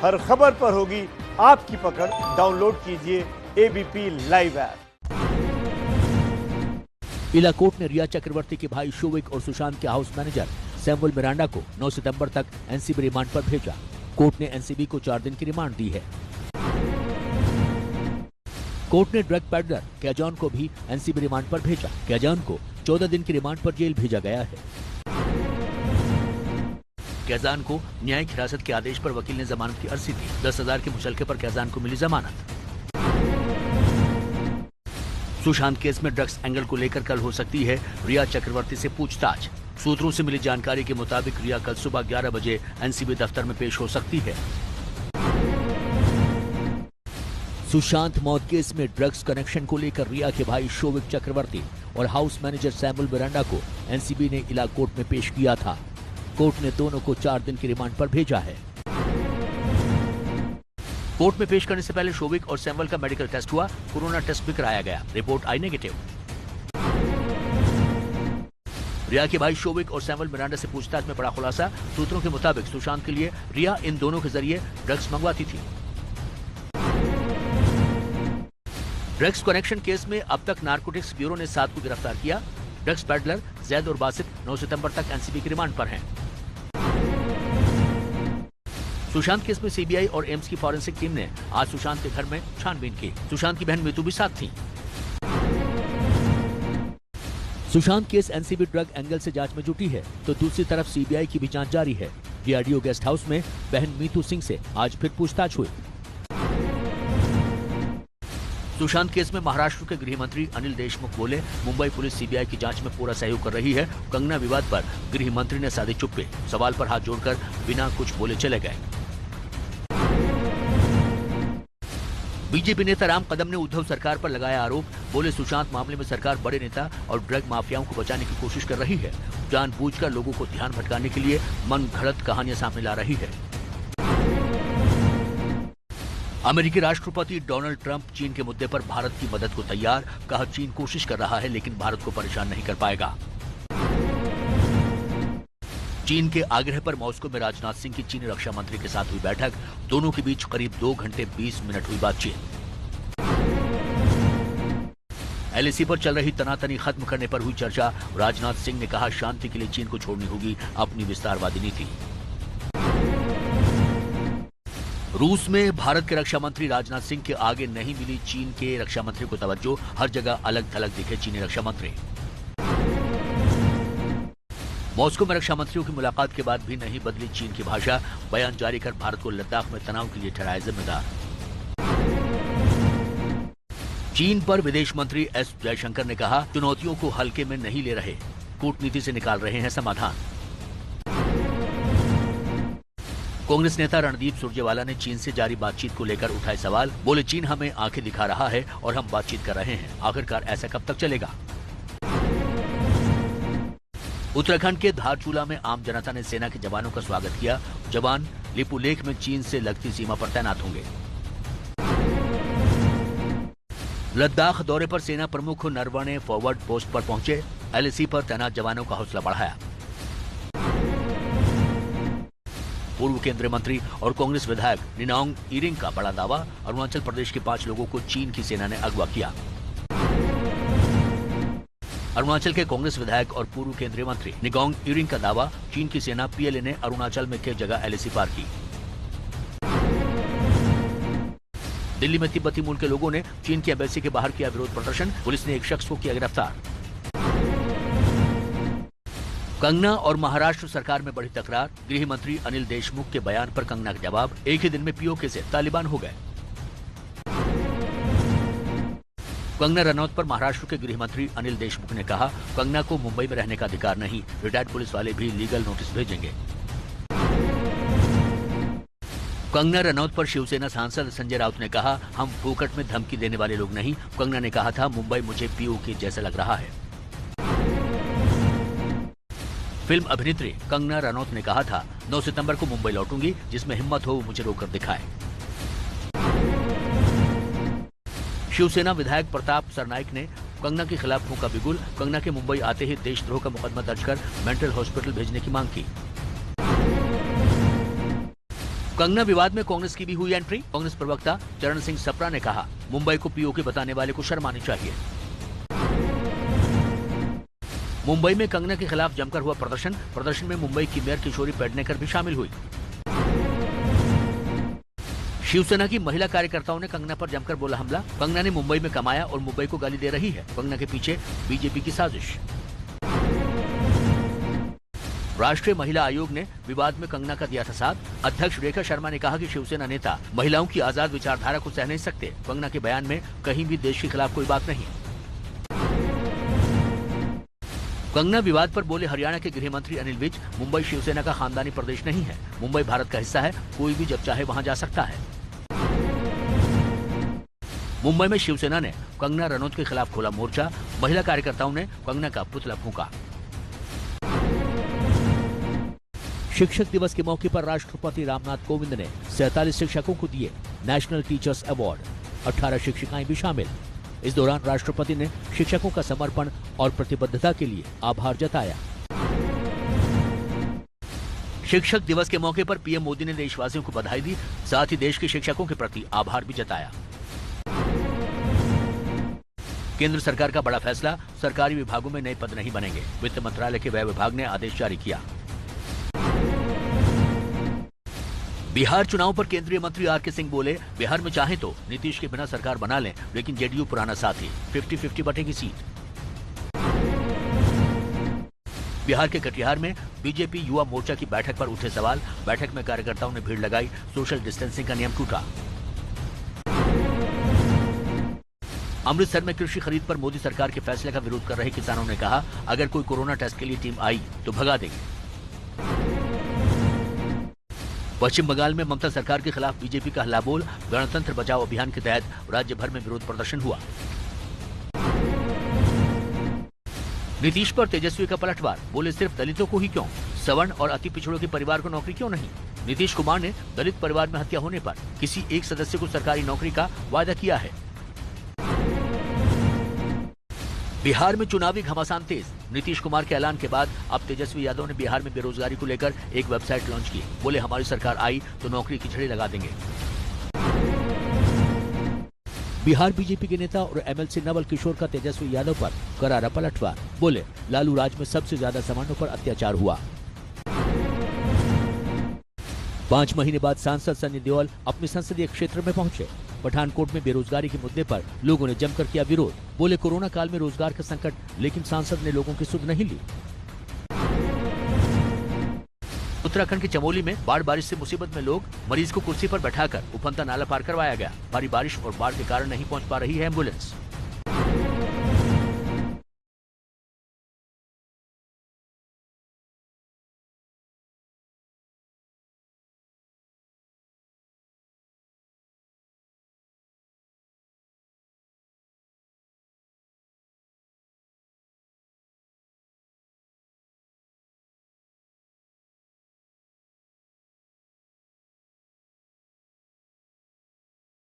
हर खबर पर होगी आपकी पकड़। डाउनलोड कीजिए एबीपी लाइव ऐप। इला कोर्ट ने रिया चक्रवर्ती के भाई शोविक और सुशांत के हाउस मैनेजर सैमुअल मिरांडा को 9 सितंबर तक एनसीबी रिमांड पर भेजा। कोर्ट ने एनसीबी को 4 दिन की रिमांड दी है। कोर्ट ने ड्रग पैडलर कैजॉन को भी एनसीबी रिमांड पर भेजा। कैजॉन को 14 दिन की रिमांड पर जेल भेजा गया है। कैजान को न्यायिक हिरासत के आदेश पर वकील ने जमानत की अर्जी दी। 10,000 के मुचलके पर कैजान को मिली जमानत। सुशांत केस में ड्रग्स एंगल को लेकर कल हो सकती है रिया चक्रवर्ती से पूछताछ। सूत्रों से मिली जानकारी के मुताबिक रिया कल सुबह 11 बजे एनसीबी दफ्तर में पेश हो सकती है। सुशांत मौत केस में ड्रग्स कनेक्शन को लेकर रिया के भाई शोविक चक्रवर्ती और हाउस मैनेजर सैमुअल मिरांडा को एनसीबी ने इला कोर्ट में पेश किया था। कोर्ट ने दोनों को 4 दिन की रिमांड पर भेजा है। कोर्ट में पेश करने से पहले शोविक और सैमुअल का मेडिकल टेस्ट हुआ। कोरोना टेस्ट भी कराया गया, रिपोर्ट आई नेगेटिव। रिया के भाई शोविक और सैमुअल मिरांडा से पूछताछ में बड़ा खुलासा। सूत्रों के मुताबिक सुशांत के लिए रिया इन दोनों के जरिए ड्रग्स मंगवाती थी। ड्रग्स कनेक्शन केस में अब तक नारकोटिक्स ब्यूरो ने 7 को गिरफ्तार किया। ड्रग्स पैडलर जैद और बासित 9 सितंबर तक एनसीबी की रिमांड पर हैं। सुशांत केस में सीबीआई और एम्स की फॉरेंसिक टीम ने आज सुशांत के घर में छानबीन की। सुशांत की बहन मीतू भी साथ थी। Sushant case NCB drug angle से जांच में जुटी है, तो दूसरी तरफ सीबीआई की भी जांच जारी है। डीआरडीओ गेस्ट हाउस में बहन मीतू सिंह से आज फिर पूछताछ हुई। सुशांत केस में महाराष्ट्र के गृह मंत्री अनिल देशमुख बोले, मुंबई पुलिस सीबीआई की जांच में पूरा सहयोग कर रही है। कंगना विवाद पर गृह मंत्री ने साधे चुप्पे, सवाल पर हाथ जोड़कर बिना कुछ बोले चले गए। बीजेपी नेता राम कदम ने उद्धव सरकार पर लगाया आरोप, बोले सुशांत मामले में सरकार बड़े नेता और ड्रग माफियाओं को बचाने की कोशिश कर रही है। जानबूझकर लोगों को ध्यान भटकाने के लिए मन घड़त कहानियां सामने ला रही है। अमेरिकी राष्ट्रपति डोनाल्ड ट्रंप चीन के मुद्दे पर भारत की मदद को तैयार, कहा चीन कोशिश कर रहा है लेकिन भारत को परेशान नहीं कर पाएगा। चीन के आग्रह पर मॉस्को में राजनाथ सिंह की चीनी रक्षा मंत्री के साथ हुई बैठक। दोनों के बीच करीब 2 घंटे 20 मिनट हुई बातचीत। एलएसी पर चल रही तनातनी खत्म करने पर हुई चर्चा। राजनाथ सिंह ने कहा शांति के लिए चीन को छोड़नी होगी अपनी विस्तारवादी नीति। रूस में भारत के रक्षा मंत्री राजनाथ सिंह के आगे नहीं मिली चीन के रक्षा मंत्री को तवज्जो। हर जगह अलग थलग दिखे चीनी रक्षा मंत्री। मॉस्को में रक्षा मंत्रियों की मुलाकात के बाद भी नहीं बदली चीन की भाषा। बयान जारी कर भारत को लद्दाख में तनाव के लिए ठहराया जिम्मेदार। चीन पर विदेश मंत्री एस जयशंकर ने कहा चुनौतियों को हल्के में नहीं ले रहे, कूटनीति से निकाल रहे हैं समाधान। कांग्रेस नेता रणदीप सुरजेवाला ने चीन से जारी बातचीत को लेकर उठाए सवाल, बोले चीन हमें आंखें दिखा रहा है और हम बातचीत कर रहे हैं, आखिरकार ऐसा कब तक चलेगा। उत्तराखंड के धारचूला में आम जनता ने सेना के जवानों का स्वागत किया। जवान लिपुलेख में चीन से लगती सीमा पर तैनात होंगे। लद्दाख दौरे पर सेना प्रमुख नरवणे फॉरवर्ड पोस्ट पर पहुंचे। एलएसी पर तैनात जवानों का हौसला बढ़ाया। पूर्व केंद्रीय मंत्री और कांग्रेस विधायक निनोंग इरिंग का बड़ा दावा, अरुणाचल प्रदेश के 5 लोगों को चीन की सेना ने अगवा किया। अरुणाचल के कांग्रेस विधायक और पूर्व केंद्रीय मंत्री निगोंग इरिंग का दावा, चीन की सेना पीएलए ने अरुणाचल में कई जगह एलएसी पार की। दिल्ली में तिब्बती मूल के लोगों ने चीन की एम्बेसी के बाहर किया विरोध प्रदर्शन। पुलिस ने एक शख्स को किया गिरफ्तार। कंगना और महाराष्ट्र सरकार में बढ़ी तकरार। गृह मंत्री अनिल देशमुख के बयान पर कंगना का जवाब, एक ही दिन में पीओके से तालिबान हो गए। कंगना रनौत पर महाराष्ट्र के गृह मंत्री अनिल देशमुख ने कहा कंगना को मुंबई में रहने का अधिकार नहीं, रिटायर्ड पुलिस वाले भी लीगल नोटिस भेजेंगे। कंगना रनौत पर शिवसेना सांसद संजय राउत ने कहा हम फोकट में धमकी देने वाले लोग नहीं। कंगना ने कहा था मुंबई मुझे पीओके जैसा लग रहा है। फिल्म अभिनेत्री कंगना रनौत ने कहा था 9 सितंबर को मुंबई लौटूंगी, जिसमें हिम्मत हो वो मुझे रोककर दिखाए। शिवसेना विधायक प्रताप सरनाइक ने कंगना के खिलाफ फूंका बिगुल। कंगना के मुंबई आते ही देशद्रोह का मुकदमा दर्ज कर मेंटल हॉस्पिटल भेजने की मांग की। कंगना विवाद में कांग्रेस की भी हुई एंट्री। कांग्रेस प्रवक्ता चरण सिंह सप्रा ने कहा, मुंबई को पीओके बताने वाले को शर्म आनी चाहिए। मुंबई में कंगना के खिलाफ जमकर हुआ प्रदर्शन में मुंबई की मेयर किशोरी पेडनेकर भी शामिल हुई। शिवसेना की महिला कार्यकर्ताओं ने कंगना पर जमकर बोला हमला। कंगना ने मुंबई में कमाया और मुंबई को गाली दे रही है। कंगना के पीछे बीजेपी की साजिश। राष्ट्रीय महिला आयोग ने विवाद में कंगना का दिया था साथ। अध्यक्ष रेखा शर्मा ने कहा कि शिवसेना नेता महिलाओं की आजाद विचारधारा को सह नहीं सकते। कंगना के बयान में कहीं भी देश के खिलाफ कोई बात नहीं। कंगना विवाद पर बोले हरियाणा के गृह मंत्री अनिल विज, मुंबई शिवसेना का खानदानी प्रदेश नहीं है। मुंबई भारत का हिस्सा है, कोई भी जब चाहे वहां जा सकता है। मुंबई में शिवसेना ने कंगना रनौत के खिलाफ खोला मोर्चा। महिला कार्यकर्ताओं ने कंगना का पुतला फूंका। शिक्षक दिवस के मौके पर राष्ट्रपति रामनाथ कोविंद ने 47 शिक्षकों को दिए नेशनल टीचर्स अवार्ड। 18 शिक्षिकाएं भी शामिल। इस दौरान राष्ट्रपति ने शिक्षकों का समर्पण और प्रतिबद्धता के लिए आभार जताया। शिक्षक दिवस के मौके पर पीएम मोदी ने देशवासियों को बधाई दी, साथ ही देश के शिक्षकों के प्रति आभार भी जताया। केंद्र सरकार का बड़ा फैसला, सरकारी विभागों में नए पद नहीं बनेंगे। वित्त मंत्रालय के व्यय विभाग ने आदेश जारी किया। बिहार चुनाव पर केंद्रीय मंत्री आर.के. सिंह बोले, बिहार में चाहे तो नीतीश के बिना सरकार बना लें, लेकिन जेडीयू पुराना साथी, 50-50 बटेगी सीट। बिहार के कटिहार में बीजेपी युवा मोर्चा की बैठक पर उठे सवाल। बैठक में कार्यकर्ताओं ने भीड़ लगाई, सोशल डिस्टेंसिंग का नियम टूटा। अमृतसर में कृषि खरीद पर मोदी सरकार के फैसले का विरोध कर रहे किसानों ने कहा, अगर कोई कोरोना टेस्ट के लिए टीम आई तो भगा देंगे। पश्चिम बंगाल में ममता सरकार के खिलाफ बीजेपी का हल्ला बोल। गणतंत्र बचाओ अभियान के तहत राज्य भर में विरोध प्रदर्शन हुआ। नीतीश पर तेजस्वी का पलटवार, बोले सिर्फ दलितों को ही क्यों, सवर्ण और अति पिछड़ों के परिवार को नौकरी क्यों नहीं। नीतीश कुमार ने दलित परिवार में हत्या होने पर किसी एक सदस्य को सरकारी नौकरी का वादा किया है। बिहार में चुनावी घमासान तेज। नीतीश कुमार के ऐलान के बाद अब तेजस्वी यादव ने बिहार में बेरोजगारी को लेकर एक वेबसाइट लॉन्च की। बोले हमारी सरकार आई तो नौकरी की झड़ी लगा देंगे। बिहार बीजेपी के नेता और एमएलसी नवल किशोर का तेजस्वी यादव पर करारा पलटवार। बोले लालू राज में सबसे ज्यादा सवर्णों पर अत्याचार हुआ। 5 महीने बाद सांसद सनी देओल अपने संसदीय क्षेत्र में पहुंचे। पठानकोट में बेरोजगारी के मुद्दे पर लोगों ने जमकर किया विरोध। बोले कोरोना काल में रोजगार का संकट, लेकिन सांसद ने लोगों की सुध नहीं ली। उत्तराखंड के चमोली में बाढ़ बारिश से मुसीबत में लोग, मरीज को कुर्सी पर बैठाकर उफनता नाला पार करवाया गया। भारी बारिश और बाढ़ के कारण नहीं पहुंच पा रही है एम्बुलेंस।